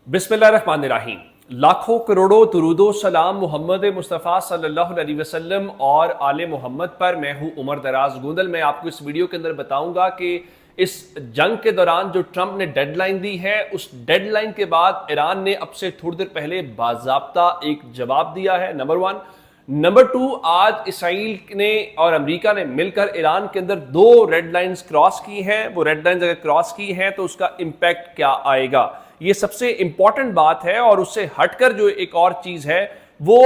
बिस्मिल्लाहिर्रहमानिर्रहीम। लाखों करोड़ों दुरूदो सलाम मोहम्मद मुस्तफ़ा सल्लल्लाहु अलैहि वसल्लम और आले मोहम्मद पर। मैं हूँ उमर दराज गोंदल। मैं आपको इस वीडियो के अंदर बताऊंगा कि इस जंग के दौरान जो ट्रंप ने डेडलाइन दी है, उस डेडलाइन के बाद ईरान ने अब से थोड़ी देर पहले बाज़ाब्ता एक जवाब दिया है, नंबर वन। नंबर टू, आज इसराइल ने और अमेरिका ने मिलकर ईरान के अंदर दो रेड लाइंस क्रॉस की हैं। वो रेड लाइंस अगर क्रॉस की हैं तो उसका इंपैक्ट क्या आएगा, ये सबसे इंपॉर्टेंट बात है। और उससे हटकर जो एक और चीज है वो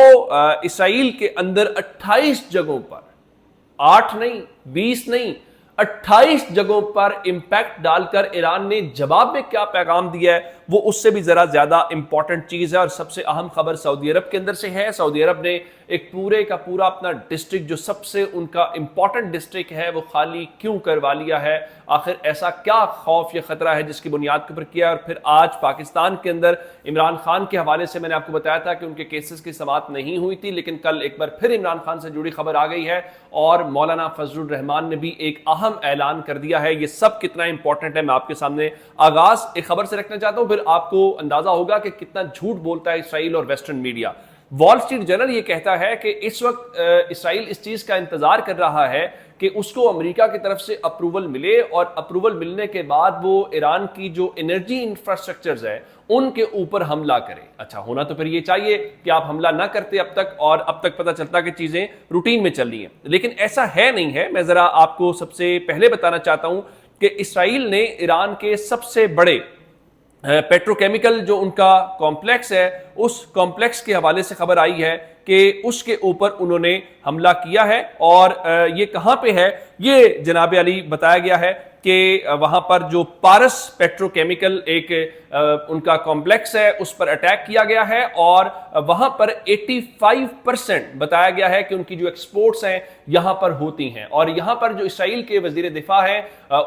इसराइल के अंदर 28 जगहों पर, 8 नहीं 20 नहीं 28 जगहों पर इंपैक्ट डालकर ईरान ने जवाब में क्या पैगाम दिया है, वो उससे भी जरा ज्यादा इंपॉर्टेंट चीज है। और सबसे अहम खबर सऊदी अरब के अंदर से है। सऊदी अरब ने एक पूरे का पूरा अपना डिस्ट्रिक्ट, जो सबसे उनका इंपॉर्टेंट डिस्ट्रिक्ट है, वो खाली क्यों करवा लिया है। आखिर ऐसा क्या खौफ या खतरा है जिसकी बुनियाद के ऊपर किया। और फिर आज पाकिस्तान के अंदर इमरान खान के हवाले से मैंने आपको बताया था कि उनके केसेस की समाअत नहीं हुई थी, लेकिन कल एक बार फिर इमरान खान से जुड़ी खबर आ गई है और मौलाना फजलुर रहमान ने भी एक अहम ऐलान कर दिया है। ये सब कितना इंपॉर्टेंट है मैं आपके सामने आगाज एक खबर से रखना चाहता हूं, फिर आपको अंदाजा होगा कि कितना झूठ बोलता है इसराइल और western media. Wall street journal ये कहता है कि इस वक्त इसराइल इस चीज का इंतजार कर रहा है कि उसको अमेरिका की तरफ से अप्रूवल मिले, और अप्रूवल मिलने के बाद वो ईरान की जो एनर्जी इंफ्रास्ट्रक्चर्स है उनके ऊपर हमला करे। अच्छा, होना तो फिर ये चाहिए कि आप हमला ना करते अब तक, और अब तक पता चलता कि चीजें रूटीन में चल रही हैं, लेकिन ऐसा है नहीं है। मैं जरा आपको सबसे पहले बताना चाहता हूं कि इसराइल ने ईरान के सबसे बड़े पेट्रोकेमिकल जो उनका कॉम्प्लेक्स है, उस कॉम्प्लेक्स के हवाले से खबर आई है कि उसके ऊपर उन्होंने हमला किया है। और ये कहां पे है, ये जनाब अली बताया गया है कि वहां पर जो पारस पेट्रोकेमिकल एक उनका कॉम्प्लेक्स है, उस पर अटैक किया गया है। और वहां पर 85% बताया गया है कि उनकी जो एक्सपोर्ट्स हैं यहां पर होती हैं। और यहां पर जो इसराइल के वजीर दिफा है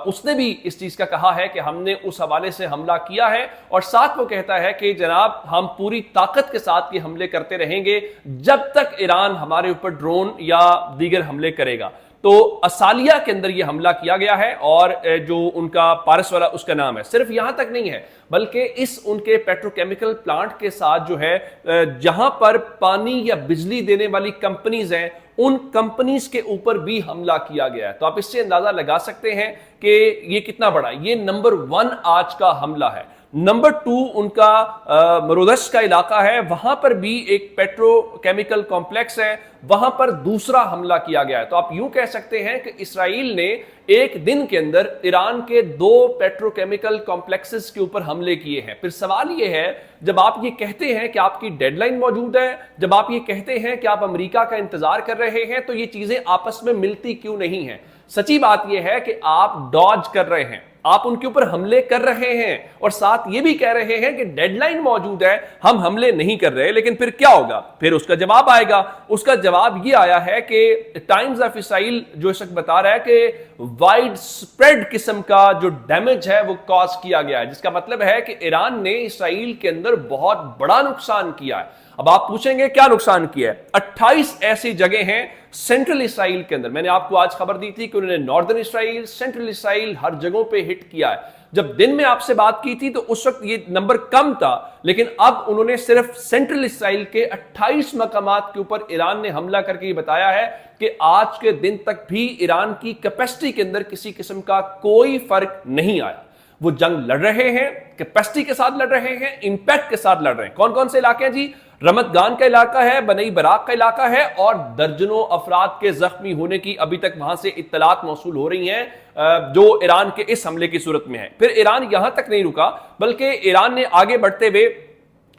उसने भी इस चीज का कहा है कि हमने उस हवाले से हमला किया है, और साथ वो कहता है कि जनाब हम पूरी ताकत के साथ ये हमले करते रहेंगे जब तक ईरान हमारे ऊपर ड्रोन या दीगर हमले करेगा। तो असालिया के अंदर यह हमला किया गया है, और जो उनका पारस वाला उसका नाम है। सिर्फ यहां तक नहीं है, बल्कि इस उनके पेट्रोकेमिकल प्लांट के साथ जो है जहां पर पानी या बिजली देने वाली कंपनीज हैं, उन कंपनीज के ऊपर भी हमला किया गया है। तो आप इससे अंदाजा लगा सकते हैं कि ये कितना बड़ा, ये नंबर 1 आज का हमला है। नंबर 2 उनका मरोदश का इलाका है, वहां पर भी एक पेट्रोकेमिकल कॉम्प्लेक्स है, वहां पर दूसरा हमला किया गया है। तो आप यूं कह सकते हैं कि इसराइल ने एक दिन के अंदर ईरान के 2 पेट्रोकेमिकल कॉम्प्लेक्सेस के ऊपर हमले किए हैं। फिर सवाल यह है, जब आप ये कहते हैं कि आपकी डेडलाइन मौजूद है, जब आप ये कहते हैं कि आप अमेरिका का इंतजार कर रहे हैं, तो ये चीजें आपस में मिलती क्यों नहीं है। सच्ची बात यह है कि आप डॉज कर रहे हैं, आप उनके ऊपर हमले कर रहे हैं, और साथ ये भी कह रहे हैं कि डेडलाइन मौजूद है, हम हमले नहीं कर रहे। लेकिन फिर क्या होगा, फिर उसका जवाब आएगा। उसका जवाब ये आया है कि टाइम्स ऑफ इसराइल जो इस वक्त बता रहा है कि वाइड स्प्रेड किस्म का जो डैमेज है वो कॉज किया गया है, जिसका मतलब है कि ईरान ने इसराइल के अंदर बहुत बड़ा नुकसान किया है। अब आप पूछेंगे क्या नुकसान किया है। 28 ऐसी जगह हैं सेंट्रल इसराइल के अंदर। मैंने आपको आज खबर दी थी कि उन्होंने नॉर्दर्न इसराइल, सेंट्रल इसराइल, हर जगहों पे हिट किया है। जब दिन में आपसे बात की थी तो उस वक्त ये नंबर कम था, लेकिन अब उन्होंने सिर्फ सेंट्रल इसराइल के 28 मकामात के ऊपर ईरान ने हमला करके ये बताया है कि आज के दिन तक भी ईरान की कैपेसिटी के अंदर किसी किस्म का कोई फर्क नहीं आया। वो जंग लड़ रहे हैं, कैपेसिटी के साथ लड़ रहे हैं, इंपैक्ट के साथ लड़ रहे हैं। कौन कौन से इलाके हैं जी? रमत गान का इलाका है, बनई बराक का इलाका है, और दर्जनों अफराद के जख्मी होने की अभी तक वहां से इत्तलात मौसूल हो रही हैं जो ईरान के इस हमले की सूरत में है। फिर ईरान यहां तक नहीं रुका, बल्कि ईरान ने आगे बढ़ते हुए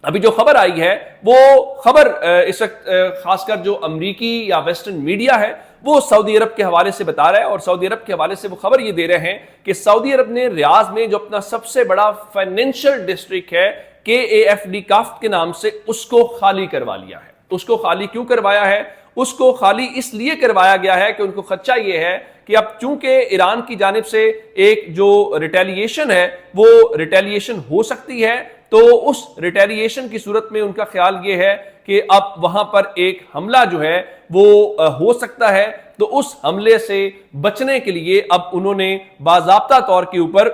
अभी जो खबर आई है वो खबर इस वक्त खासकर जो अमरीकी या वेस्टर्न मीडिया है वो सऊदी अरब के हवाले से बता रहा है। और सऊदी अरब के हवाले से वो खबर ये दे रहे हैं कि सऊदी अरब ने रियाज में जो अपना सबसे बड़ा फाइनेंशियल डिस्ट्रिक्ट है KAFD काफ्ट के नाम से, उसको खाली करवा लिया है। उसको खाली क्यों करवाया है? उसको खाली इसलिए करवाया गया है कि उनको खदशा यह है कि अब चूंकि ईरान की जानिब से एक जो रिटेलिएशन है वो रिटेलिएशन हो सकती है, तो उस रिटेलिएशन की सूरत में उनका ख्याल ये है कि अब वहां पर एक हमला जो है वो हो सकता है। तो उस हमले से बचने के लिए अब उन्होंने बाज़ाब्ता तौर के ऊपर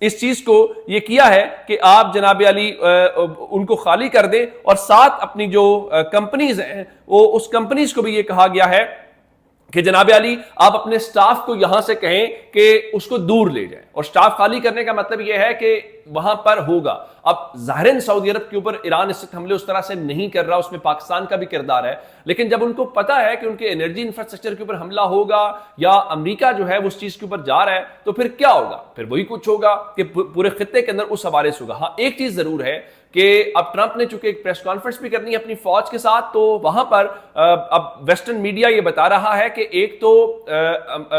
इस चीज को ये किया है कि आप जनाब अली उनको खाली कर दें, और साथ अपनी जो कंपनीज हैं वो उस कंपनीज को भी ये कहा गया है कि जनाब अली आप अपने स्टाफ को यहां से कहें कि उसको दूर ले जाएं। और स्टाफ खाली करने का मतलब यह है कि वहां पर होगा। अब ज़ाहिरन सऊदी अरब के ऊपर ईरान इस हमले उस तरह से नहीं कर रहा, उसमें पाकिस्तान का भी किरदार है, लेकिन जब उनको पता है कि उनके एनर्जी इंफ्रास्ट्रक्चर के ऊपर हमला होगा या अमेरिका जो है वो उस चीज के ऊपर जा रहा है, तो फिर क्या होगा? फिर वही कुछ होगा कि पूरे खित्ते के अंदर उस हवाले से होगा। हाँ, एक चीज जरूर है कि अब ट्रंप ने चूंकि एक प्रेस कॉन्फ्रेंस भी करनी है अपनी फौज के साथ, तो वहां पर अब वेस्टर्न मीडिया ये बता रहा है कि एक तो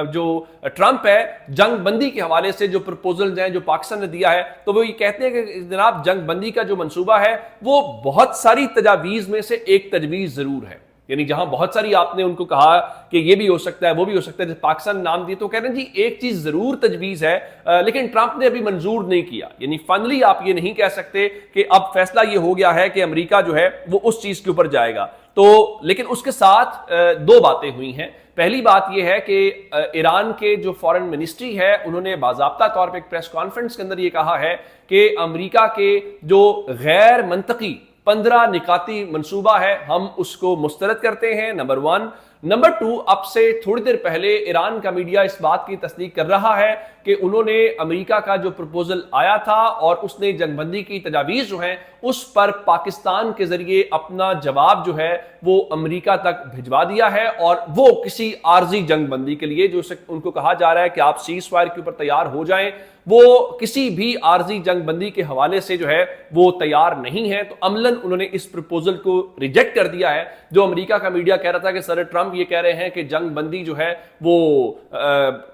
जो ट्रंप है जंग बंदी के हवाले से जो प्रपोजल्स हैं जो पाकिस्तान ने दिया है, तो वो ये कहते हैं कि जनाब जंग बंदी का जो मंसूबा है वो बहुत सारी तजावीज में से एक तजवीज जरूर है। यानी जहां बहुत सारी आपने उनको कहा कि ये भी हो सकता है वो भी हो सकता है, पाकिस्तान नाम दिए, तो कह रहे हैं जी एक चीज जरूर तजवीज है लेकिन ट्रंप ने अभी मंजूर नहीं किया। यानी फाइनली आप ये नहीं कह सकते कि अब फैसला ये हो गया है कि अमेरिका जो है वो उस चीज के ऊपर जाएगा। तो लेकिन उसके साथ दो बातें हुई हैं। पहली बात यह है कि ईरान के जो फॉरेन मिनिस्ट्री है उन्होंने बाज़ाब्ता तौर पर एक प्रेस कॉन्फ्रेंस के अंदर यह कहा है कि अमेरिका के जो गैर मंतकी 15 निकाती मंसूबा है हम उसको मुस्तरद करते हैं, नंबर 1। नंबर 2, अब से थोड़ी देर पहले ईरान का मीडिया इस बात की तस्दीक कर रहा है कि उन्होंने अमेरिका का जो प्रपोजल आया था और उसने जंगबंदी की तजावीज जो है उस पर पाकिस्तान के जरिए अपना जवाब जो है वो अमेरिका तक भिजवा दिया है, और वो किसी आर्जी जंगबंदी के लिए जो उनको कहा जा रहा है कि आप सीज फायर के ऊपर तैयार हो जाएं, वो किसी भी आर्जी जंगबंदी के हवाले से जो है वो तैयार नहीं है। तो अमलन उन्होंने इस प्रपोजल को रिजेक्ट कर दिया है। जो अमेरिका का मीडिया कह रहा था कि सर ट्रंप ये कह रहे हैं कि जंगबंदी जो है वो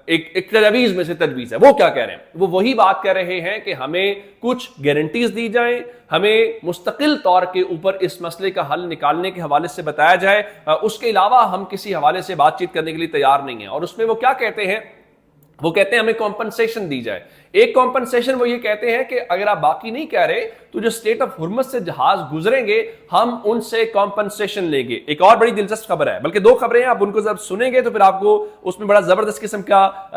एक तजवीज में से तजवीज है, वो क्या कह रहे हैं? वो वही बात कह रहे हैं कि हमें कुछ गारंटीज दी जाएं, हमें मुस्तकिल तौर के ऊपर इस मसले का हल निकालने के हवाले से बताया जाए, उसके अलावा हम किसी हवाले से बातचीत करने के लिए तैयार नहीं है। और उसमें वो क्या कहते हैं? वो कहते हैं हमें कॉम्पनसेशन दी जाए। एक कॉम्पनसेशन वो ये कहते हैं कि अगर आप बाकी नहीं कह रहे तो जो स्टेट ऑफ हुर्मुज़ से जहाज गुजरेंगे हम उनसे कॉम्पनसेशन लेंगे। एक और बड़ी दिलचस्प खबर है, बल्कि दो खबरें हैं, आप उनको जब सुनेंगे तो फिर आपको उसमें बड़ा जबरदस्त किस्म का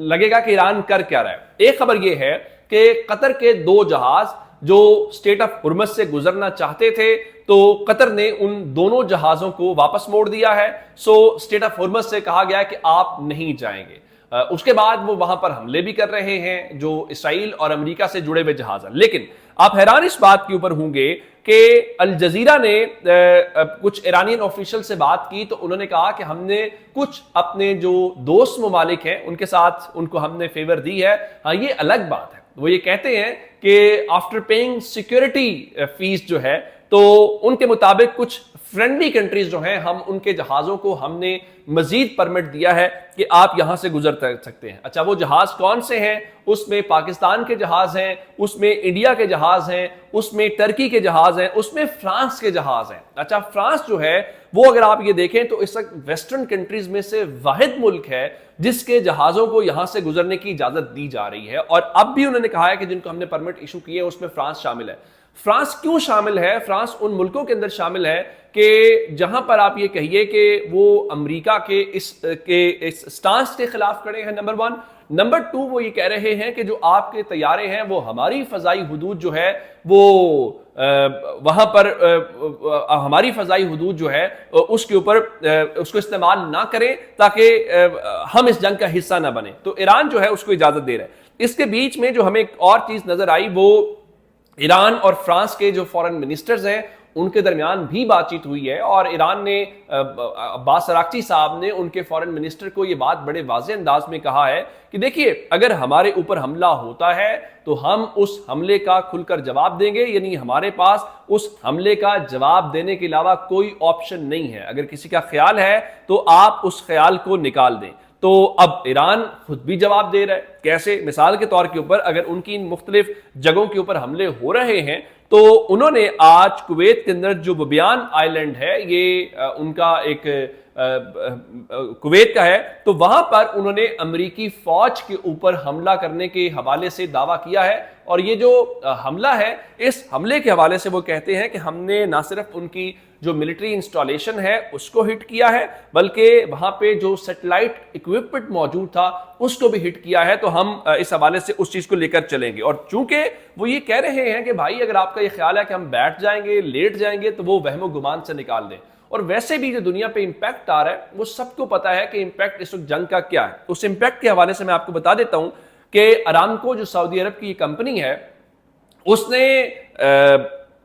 लगेगा कि ईरान कर क्या रहा है। एक खबर ये है कि कतर के 2 जहाज जो स्टेट ऑफ हुर्मुज़ से गुजरना चाहते थे तो कतर ने उन दोनों जहाजों को वापस मोड़ दिया है। सो स्टेट ऑफ हुर्मुज़ से कहा गया है कि आप नहीं जाएंगे। उसके बाद वो वहां पर हमले भी कर रहे हैं जो इसराइल और अमेरिका से जुड़े हुए जहाज हैं। लेकिन आप हैरान इस बात के ऊपर होंगे कि अल जजीरा ने कुछ ईरानियन ऑफिशियल से बात की तो उन्होंने कहा कि हमने कुछ अपने जो दोस्त ममालिक हैं उनके साथ उनको हमने फेवर दी है। हाँ, ये अलग बात है। वो ये कहते हैं कि आफ्टर पेइंग सिक्योरिटी फीस जो है तो उनके मुताबिक कुछ फ्रेंडली कंट्रीज जो हैं हम उनके जहाजों को हमने मजीद परमिट दिया है कि आप यहां से गुजर सकते हैं। अच्छा, वो जहाज कौन से हैं? उसमें पाकिस्तान के जहाज हैं, उसमें इंडिया के जहाज हैं, उसमें टर्की के जहाज हैं, उसमें फ्रांस के जहाज हैं। अच्छा, फ्रांस जो है वो अगर आप ये देखें तो इस वक्त वेस्टर्न कंट्रीज में से वाहिद मुल्क है जिसके जहाजों को यहां से गुजरने की इजाजत दी जा रही है। और अब भी उन्होंने कहा है कि जिनको हमने परमिट इशू किए उसमें फ्रांस शामिल है। फ्रांस क्यों शामिल है? फ्रांस उन मुल्कों के अंदर शामिल है कि जहां पर आप ये कहिए कि वो अमेरिका के इस स्टांस के खिलाफ खड़े हैं, नंबर 1। नंबर 2, वो ये कह रहे हैं कि जो आपके तैयारे हैं वो हमारी फजाई हुदूद जो है वो वहां पर हमारी फजाई हुदूद जो है उसके ऊपर उसको इस्तेमाल ना करें ताकि हम इस जंग का हिस्सा ना बने। तो ईरान जो है उसको इजाजत दे रहा है। इसके बीच में जो हमें एक और चीज नजर आई वो ईरान और फ्रांस के जो फॉरेन मिनिस्टर्स हैं उनके दरमियान भी बातचीत हुई है। और ईरान ने अब्बास अराक्ची साहब ने उनके फॉरेन मिनिस्टर को ये बात बड़े वाज़े अंदाज में कहा है कि देखिए अगर हमारे ऊपर हमला होता है तो हम उस हमले का खुलकर जवाब देंगे, यानी हमारे पास उस हमले का जवाब देने के अलावा कोई ऑप्शन नहीं है। अगर किसी का ख्याल है तो आप उस ख्याल को निकाल दें। तो अब ईरान खुद भी जवाब दे रहा है। कैसे? मिसाल के तौर के ऊपर अगर उनकी मुख्तलिफ जगहों के ऊपर हमले हो रहे हैं तो उन्होंने आज कुवैत के अंदर जो बबियान आइलैंड है ये उनका एक कुवैत का है, तो वहां पर उन्होंने अमेरिकी फौज के ऊपर हमला करने के हवाले से दावा किया है। और ये जो हमला है, इस हमले के हवाले से वो कहते हैं कि हमने ना सिर्फ उनकी जो मिलिट्री इंस्टॉलेशन है उसको हिट किया है, बल्कि वहां पे जो सैटेलाइट इक्विपमेंट मौजूद था उसको भी हिट किया है। तो हम इस हवाले से उस चीज को लेकर चलेंगे। और चूंकि वो ये कह रहे हैं कि भाई अगर आपका ये ख्याल है कि हम बैठ जाएंगे, लेट जाएंगे, तो वो वहमो गुमान से निकाल दें। और वैसे भी जो दुनिया पे इंपैक्ट आ रहा है वो सबको पता है कि इंपैक्ट इस वक्त जंग का क्या है। उस इंपैक्ट के हवाले से मैं आपको बता देता हूं कि अरामको जो सऊदी अरब की कंपनी है, उसने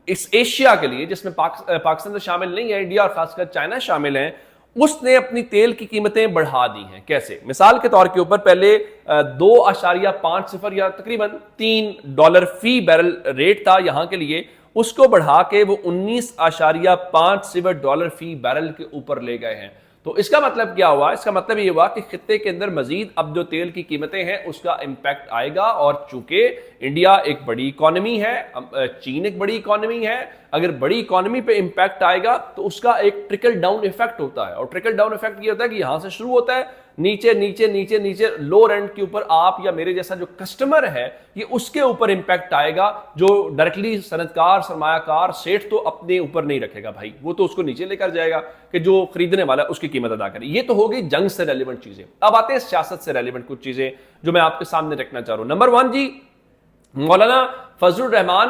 इस एशिया के लिए, जिसमें पाकिस्तान तो शामिल नहीं है, इंडिया और खासकर चाइना शामिल है, उसने अपनी तेल की कीमतें बढ़ा दी हैं। कैसे? मिसाल के तौर के ऊपर पहले 2.50 या तकरीबन $3 फी बैरल रेट था यहां के लिए, उसको बढ़ा के वो $19.50 फी बैरल के ऊपर ले गए हैं। तो इसका मतलब क्या हुआ? इसका मतलब ये हुआ कि खित्ते के अंदर मजीद अब जो तेल की कीमतें हैं उसका इंपैक्ट आएगा। और चूंकि इंडिया एक बड़ी इकॉनमी है, चीन एक बड़ी इकॉनमी है, अगर बड़ी इकॉनमी पे इंपैक्ट आएगा तो उसका एक ट्रिकल डाउन इफेक्ट होता है। और ट्रिकल डाउन इफेक्ट ये होता है कि यहां से शुरू होता है, नीचे नीचे नीचे नीचे लोअर एंड के ऊपर आप या मेरे जैसा जो कस्टमर है, ये उसके ऊपर इंपैक्ट आएगा। जो डायरेक्टली सनतकार, सरमायाकार, सेठ तो अपने ऊपर नहीं रखेगा भाई, वो तो उसको नीचे लेकर जाएगा कि जो खरीदने वाला उसकी कीमत अदा करे। ये तो हो गई जंग से रेलिवेंट चीजें। अब आते हैं सियासत से रेलिवेंट कुछ चीजें जो मैं आपके सामने रखना चाह रहा हूं। नंबर 1 जी, मौलाना फजलुर रहमान,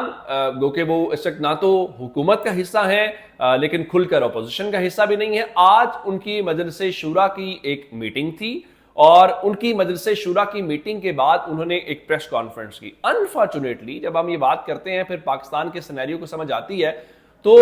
गो के वो इस वक्त ना तो हुकूमत का हिस्सा है लेकिन खुलकर अपोजिशन का हिस्सा भी नहीं है। आज उनकी मजलिस शूरा की एक मीटिंग थी और उनकी मजलिस शूरा की मीटिंग के बाद उन्होंने एक प्रेस कॉन्फ्रेंस की। अनफॉर्चुनेटली जब हम ये बात करते हैं, फिर पाकिस्तान के सिनेरियो को समझ आती है, तो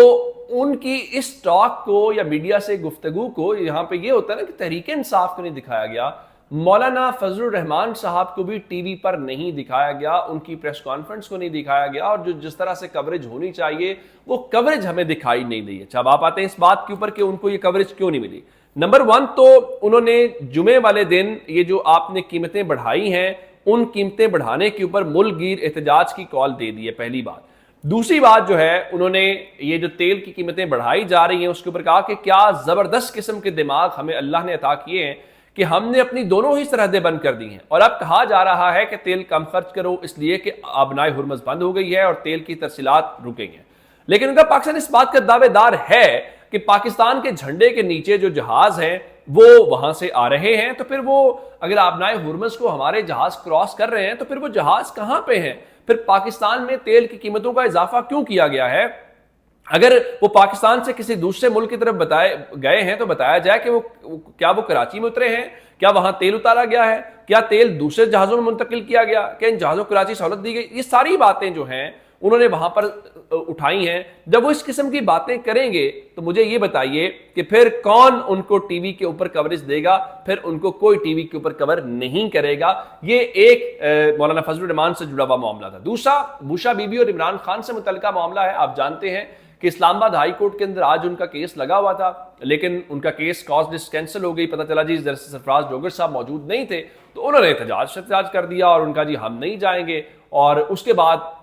उनकी इस टॉक को या मीडिया से गुफ्तगू को, यहाँ पे ये होता है ना कि तहरीक इंसाफ को नहीं दिखाया गया, मौलाना फजलुर रहमान साहब को भी टीवी पर नहीं दिखाया गया, उनकी प्रेस कॉन्फ्रेंस को नहीं दिखाया गया, और जो जिस तरह से कवरेज होनी चाहिए वो कवरेज हमें दिखाई नहीं दी है। अच्छा, अब आप आते हैं इस बात के ऊपर कि उनको ये कवरेज क्यों नहीं मिली। नंबर 1 तो उन्होंने जुमे वाले दिन ये जो आपने कीमतें बढ़ाई हैं, उन कीमतें बढ़ाने के ऊपर मुल्कगीर एहतजाज की कॉल दे दी है, पहली बात। दूसरी बात जो है, उन्होंने ये जो तेल की कीमतें बढ़ाई जा रही हैं उसके ऊपर कहा कि क्या जबरदस्त किस्म के दिमाग हमें अल्लाह ने अता किए हैं कि हमने अपनी दोनों ही सरहदें बंद कर दी हैं। और अब कहा जा रहा है कि तेल कम खर्च करो, इसलिए कि आबनाए हुर्मज बंद हो गई है और तेल की तरसीलात रुक गई हैं। लेकिन उनका पाकिस्तान इस बात का दावेदार है कि पाकिस्तान के झंडे के नीचे जो जहाज हैं वो वहां से आ रहे हैं, तो फिर वो अगर आबनाए हुर्मज को हमारे जहाज क्रॉस कर रहे हैं तो फिर वो जहाज कहां पे हैं? फिर पाकिस्तान में तेल की कीमतों का इजाफा क्यों किया गया है? अगर वो पाकिस्तान से किसी दूसरे मुल्क की तरफ बताए गए हैं तो बताया जाए कि क्या वो कराची में उतरे हैं, क्या वहां तेल उतारा गया है, क्या तेल दूसरे जहाजों में मुंतकिल किया गया, क्या इन जहाजों को कराची सहूलत दी गई। ये सारी बातें जो हैं उन्होंने वहां पर उठाई हैं। जब वो इस किस्म की बातें करेंगे तो मुझे ये बताइए कि फिर कौन उनको टीवी के ऊपर कवरेज देगा? फिर उनको कोई टीवी के ऊपर कवर नहीं करेगा। ये एक मौलाना फजलुर रहमान से जुड़ा हुआ मामला था। दूसरा, बुशा बीबी और इमरान खान से मुतल्लिका मामला है। आप जानते हैं कि इस्लामाबाद हाई कोर्ट के अंदर आज उनका केस लगा हुआ था, लेकिन उनका केस कॉज लिस्ट कैंसिल हो गई। पता चला जी सरफराज डोगर साहब मौजूद नहीं थे, तो उन्होंने एहतजाज कर दिया और उनका जी हम नहीं जाएंगे। और उसके बाद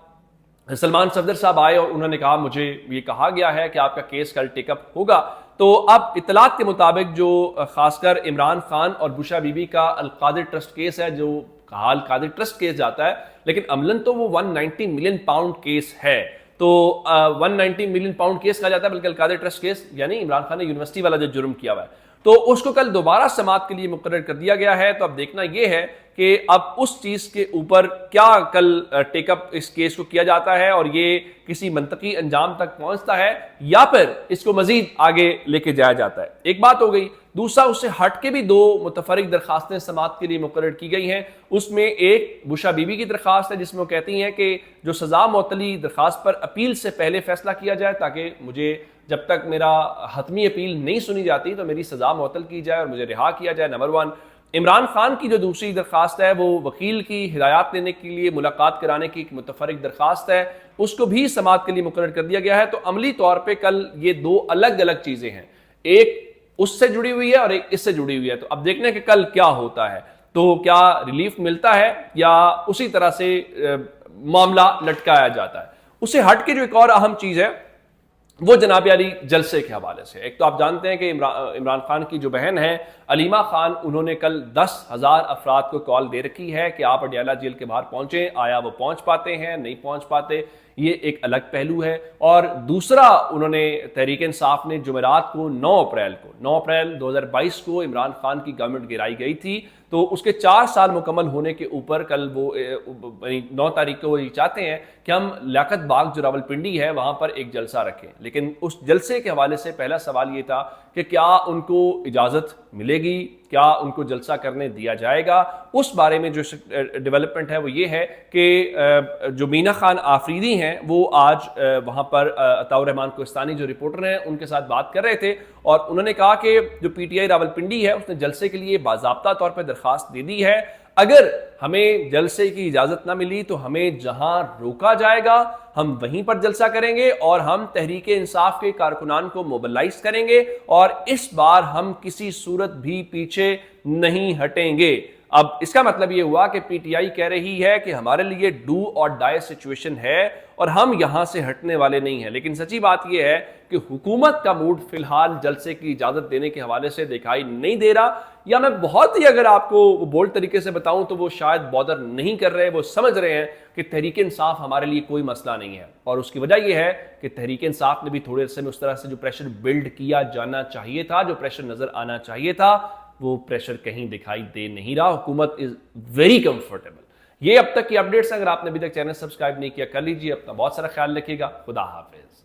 सलमान सफदर साहब आए और उन्होंने कहा मुझे ये कहा गया है कि आपका केस कल टेकअप होगा। तो अब इतलात के मुताबिक जो खासकर इमरान खान और बुशा बीबी का अलकादिर ट्रस्ट केस है, जो हाल कादिर ट्रस्ट केस जाता है, लेकिन अमलन तो वो 190 मिलियन पाउंड केस है। तो 190 मिलियन पाउंड केस कहा जाता है, बल्कि अलकादिर ट्रस्ट केस यानी इमरान खान ने यूनिवर्सिटी वाला जो जुर्म किया हुआ है, तो उसको कल दोबारा समाअत के लिए मुकर्रर कर दिया गया है। तो अब देखना यह है कि अब उस चीज के ऊपर क्या कल टेकअप इस केस को किया जाता है और ये किसी मंतकी अंजाम तक पहुंचता है या फिर इसको मजीद आगे लेके जाया जाता है। एक बात हो गई। दूसरा, उससे हट के भी 2 मुतफरिक दरखास्तें समाअत के लिए मुकर्रर की गई हैं। उसमें एक बुशा बीबी की दरखास्त है जिसमें वो कहती हैं कि जो सजा मुअत्तली दरखास्त पर अपील से पहले फैसला किया जाए, ताकि मुझे जब तक मेरा हतमी अपील नहीं सुनी जाती तो मेरी सजा मुअत्तल की जाए और मुझे रिहा किया जाए। नंबर 1। इमरान खान की जो दूसरी दरखास्त है वो वकील की हिदायत देने के लिए मुलाकात कराने की एक मुतफरिक दरखास्त है, उसको भी समाअत के लिए मुकर्रर कर दिया गया है। तो अमली तौर पे कल ये 2 अलग अलग चीजें हैं, एक उससे जुड़ी हुई है और एक इससे जुड़ी हुई है। तो अब देखने के कल क्या होता है, तो क्या रिलीफ मिलता है या उसी तरह से मामला लटकाया जाता है। उससे हट के जो एक और अहम चीज है وہ جناب علی جلسے کے حوالے سے۔ ایک تو آپ جانتے ہیں کہ عمران خان کی جو بہن ہے علیمہ خان، انہوں نے کل 10,000 افراد کو کال دے رکھی ہے کہ آپ اڈیالہ جیل کے باہر پہنچیں۔ آیا وہ پہنچ پاتے ہیں، نہیں پہنچ پاتے، یہ ایک الگ پہلو ہے۔ اور دوسرا، انہوں نے تحریک انصاف نے جمعرات کو 9 اپریل 2022 کو عمران خان کی گورنمنٹ گرائی گئی تھی، تو اس کے 4 سال مکمل ہونے کے اوپر کل وہ 9 تاریخ کو وہ یہ چاہتے ہیں کہ ہم لیاقت باغ جو راولپنڈی ہے وہاں پر ایک جلسہ رکھیں۔ لیکن اس جلسے کے حوالے سے پہلا سوال یہ تھا کہ کیا ان کو اجازت ملے گی، کیا ان کو جلسہ کرنے دیا جائے گا۔ اس بارے میں جو ڈیولپمنٹ ہے وہ یہ ہے کہ جو مینا خان آفریدی ہیں وہ آج وہاں پر عطاء الرحمان کوہستانی جو رپورٹر ہیں ان کے ساتھ بات کر رہے تھے، اور انہوں نے کہا کہ جو پی ٹی آئی راولپنڈی ہے اس نے جلسے کے لیے باضابطہ طور پر درخواست دے دی ہے۔ اگر ہمیں جلسے کی اجازت نہ ملی تو ہمیں جہاں روکا جائے گا ہم وہیں پر جلسہ کریں گے، اور ہم تحریک انصاف کے کارکنان کو موبلائز کریں گے، اور اس بار ہم کسی صورت بھی پیچھے نہیں ہٹیں گے۔ اب اس کا مطلب یہ ہوا کہ پی ٹی آئی کہہ رہی ہے کہ ہمارے لیے ڈو اور ڈائی سچویشن ہے اور ہم یہاں سے ہٹنے والے نہیں ہیں۔ لیکن سچی بات یہ ہے کہ حکومت کا موڈ فی الحال جلسے کی اجازت دینے کے حوالے سے دکھائی نہیں دے رہا، یا میں بہت ہی اگر آپ کو بولڈ طریقے سے بتاؤں تو وہ شاید بادر نہیں کر رہے، وہ سمجھ رہے ہیں کہ تحریک انصاف ہمارے لیے کوئی مسئلہ نہیں ہے۔ اور اس کی وجہ یہ ہے کہ تحریک انصاف نے بھی تھوڑے عرصے میں اس طرح سے جو پریشر بلڈ کیا جانا چاہیے تھا، جو پریشر نظر آنا چاہیے تھا، وہ پریشر کہیں دکھائی دے نہیں رہا۔ حکومت از ویری کمفرٹیبل۔ یہ اب تک کی اپڈیٹس، اگر آپ نے ابھی تک چینل سبسکرائب نہیں کیا کر لیجیے۔ اپنا بہت سارا خیال رکھیے گا۔ خدا حافظ۔